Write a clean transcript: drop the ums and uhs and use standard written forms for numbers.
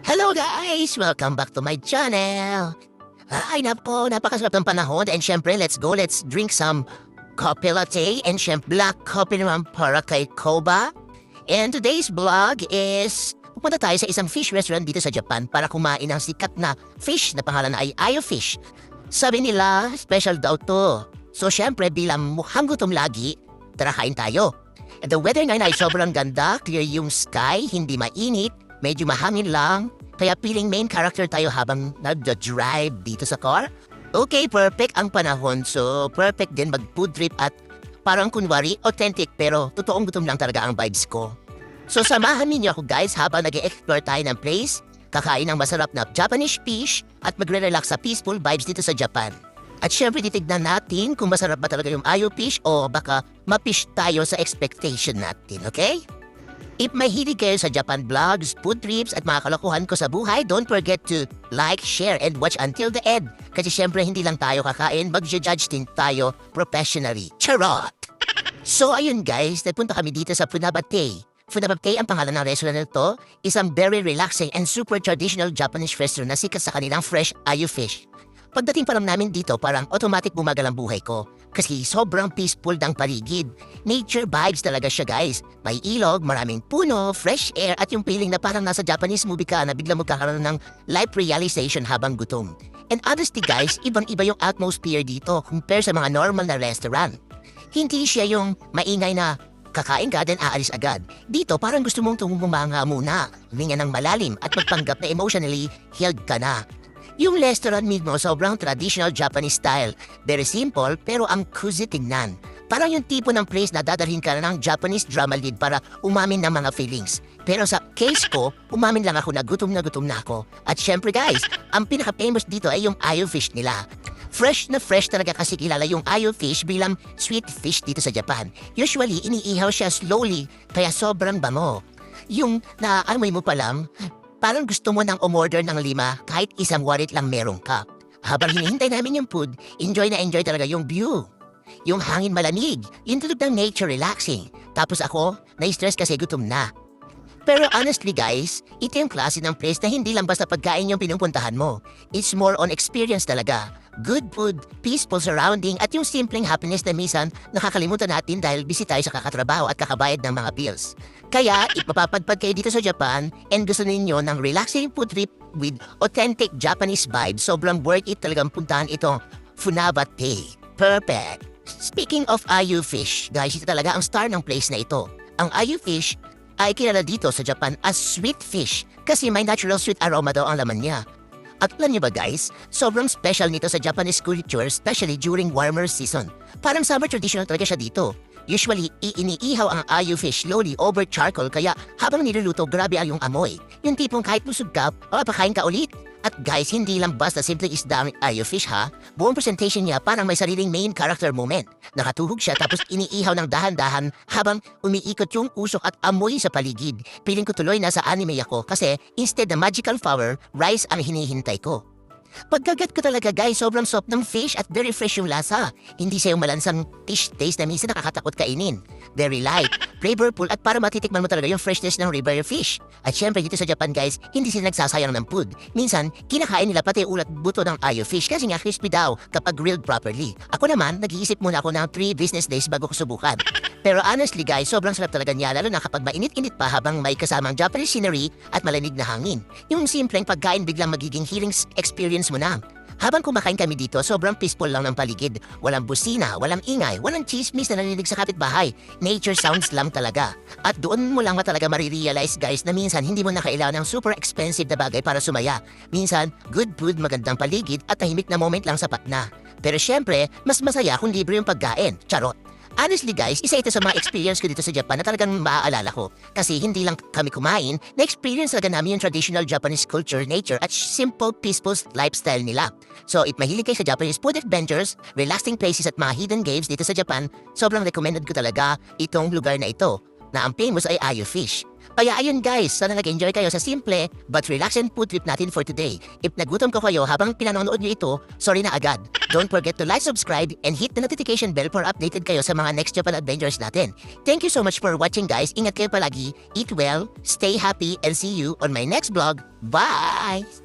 Hello guys! Welcome back to my channel! Ay nako, napakasarap ng panahon and syempre let's drink some coffee latte and syempre black coffee naman para kay Koba. And today's vlog is pupunta tayo sa isang fish restaurant dito sa Japan para kumain ng sikat na fish na pangalan ay Ayo Fish. Sabi nila, special daw to. So syempre bilang mukhang gutom lagi, tara kain tayo. And the weather ngayon ay sobrang ganda, clear yung sky, hindi mainit, medyo mahangin lang, kaya feeling main character tayo habang nag-drive dito sa car. Okay, perfect ang panahon, so perfect din mag-food trip at parang kunwari authentic pero totoong gutom lang talaga ang vibes ko. So samahan niyo ako guys habang nag-e-explore tayo ng place, kakain ng masarap na Japanese fish at magre-relax sa peaceful vibes dito sa Japan. At syempre titignan natin kung masarap ba talaga yung Ayo Fish o baka ma-fish tayo sa expectation natin, okay? If mahilig kayo sa Japan vlogs, food trips at mga kalokohan ko sa buhay, don't forget to like, share, and watch until the end. Kasi syempre hindi lang tayo kakain, mag-judge din tayo professionally. Charot! So ayun guys, nagpunta kami dito sa Funabate. Funabate ang pangalan ng restaurant na ito, isang very relaxing and super traditional Japanese restaurant na sikat sa kanilang fresh Ayo Fish. Pagdating pa lang namin dito, parang automatic bumagal ang buhay ko. Kasi sobrang peaceful ng paligid. Nature vibes talaga siya guys. May ilog, maraming puno, fresh air at yung feeling na parang nasa Japanese movie ka na biglang magkakaroon ng life realization habang gutom. And honestly guys, ibang-iba yung atmosphere dito compare sa mga normal na restaurant. Hindi siya yung maingay na kakain ka then aalis agad. Dito parang gusto mong tumumanga muna, huminga ng malalim at magpanggap na emotionally healed ka na. Yung restaurant mismo sobrang traditional Japanese style. Very simple pero ang cozy tingnan. Parang yung tipo ng place na dadalhin ka na ng Japanese drama lead para umamin ng mga feelings. Pero sa case ko, umamin lang ako na gutom na ako. At syempre guys, ang pinaka-famous dito ay yung Ayo Fish nila. Fresh na fresh talaga kasi kilala yung Ayo Fish bilang sweet fish dito sa Japan. Usually, iniihaw siya slowly kaya sobrang bango. Yung naamoy mo pa lang, parang gusto mo nang umorder ng 5 kahit isang wallet lang meron ka. Habang hinihintay namin yung food, enjoy na enjoy talaga yung view. Yung hangin malamig, yung tulog ng nature relaxing. Tapos ako, na-stress kasi gutom na. Pero honestly guys, ito yung klase ng place na hindi lang basta pagkain yung pinupuntahan mo. It's more on experience talaga. Good food, peaceful surrounding at yung simpleng happiness na minsan nakakalimutan natin dahil busy tayo sa kakatrabaho at kakabayad ng mga bills. Kaya ipapapadpad kayo dito sa Japan and gusto ninyo ng relaxing food trip with authentic Japanese vibes, sobrang worth it talagang puntahan ito. Funabate. Perfect. Speaking of Ayo Fish, guys, ito talaga ang star ng place na ito. Ang Ayo Fish ay kilala dito sa Japan as sweet fish kasi may natural sweet aroma daw ang laman niya. At alam niyo ba guys, sobrang special nito sa Japanese culture, especially during warmer season. Parang summer traditional talaga siya dito. Usually, iniihaw ang Ayo Fish slowly over charcoal kaya habang niluluto, grabe ang yung amoy. Yung tipong kahit busog ka, pakain ka ulit. At guys, hindi lang basta simple isda ang Ayo Fish ha. Buong presentation niya parang may sariling main character moment. Nakatuhog siya tapos iniihaw ng dahan-dahan habang umiikot yung usok at amoy sa paligid. Piling ko tuloy nasa anime ako kasi instead na magical flower, rice ang hinihintay ko. Pagkagat ko talaga guys, sobrang soft ng fish at very fresh yung lasa. Hindi siya yung malansang fish taste na minsan nakakatakot kainin. Very light, flavorful at para matitikman mo talaga yung freshness ng river fish. At syempre dito sa Japan guys, hindi sila nagsasayang ng food. Minsan, kinakain nila pati ulat buto ng Ayo Fish kasi nga crispy daw kapag grilled properly. Ako naman, nag-iisip muna ako ng 3 business days bago ko subukan. Pero honestly guys, sobrang sarap talaga niya lalo na kapag mainit-init pa habang may kasamang Japanese scenery at malamig na hangin. Yung simpleng pagkain biglang magiging healing experience mo na. Habang kumakain kami dito, sobrang peaceful lang ng paligid. Walang busina, walang ingay, walang chismis na narinig sa kapitbahay. Nature sounds lang talaga. At doon mo lang talaga marirealize guys na minsan hindi mo na kailangan ng super expensive na bagay para sumaya. Minsan, good food, magandang paligid at tahimik na moment lang sapat na. Pero syempre, mas masaya kung libre yung pagkain. Charot! Honestly guys, isa ito sa mga experience ko dito sa Japan na talagang maaalala ko. Kasi hindi lang kami kumain, na-experience talaga namin yung traditional Japanese culture, nature at simple, peaceful lifestyle nila. So if mahilig kayo sa Japanese food adventures, relaxing places at mga hidden caves dito sa Japan, sobrang recommended ko talaga itong lugar na ito, na ang famous ay Ayo Fish. Kaya ayun guys, sana nag-enjoy kayo sa simple but relaxing food trip natin for today. If nagutom ko kayo habang pinanonood nyo ito, sorry na agad. Don't forget to like, subscribe, and hit the notification bell for updated kayo sa mga next Japan adventures natin. Thank you so much for watching guys. Ingat kayo palagi, eat well, stay happy, and see you on my next vlog. Bye!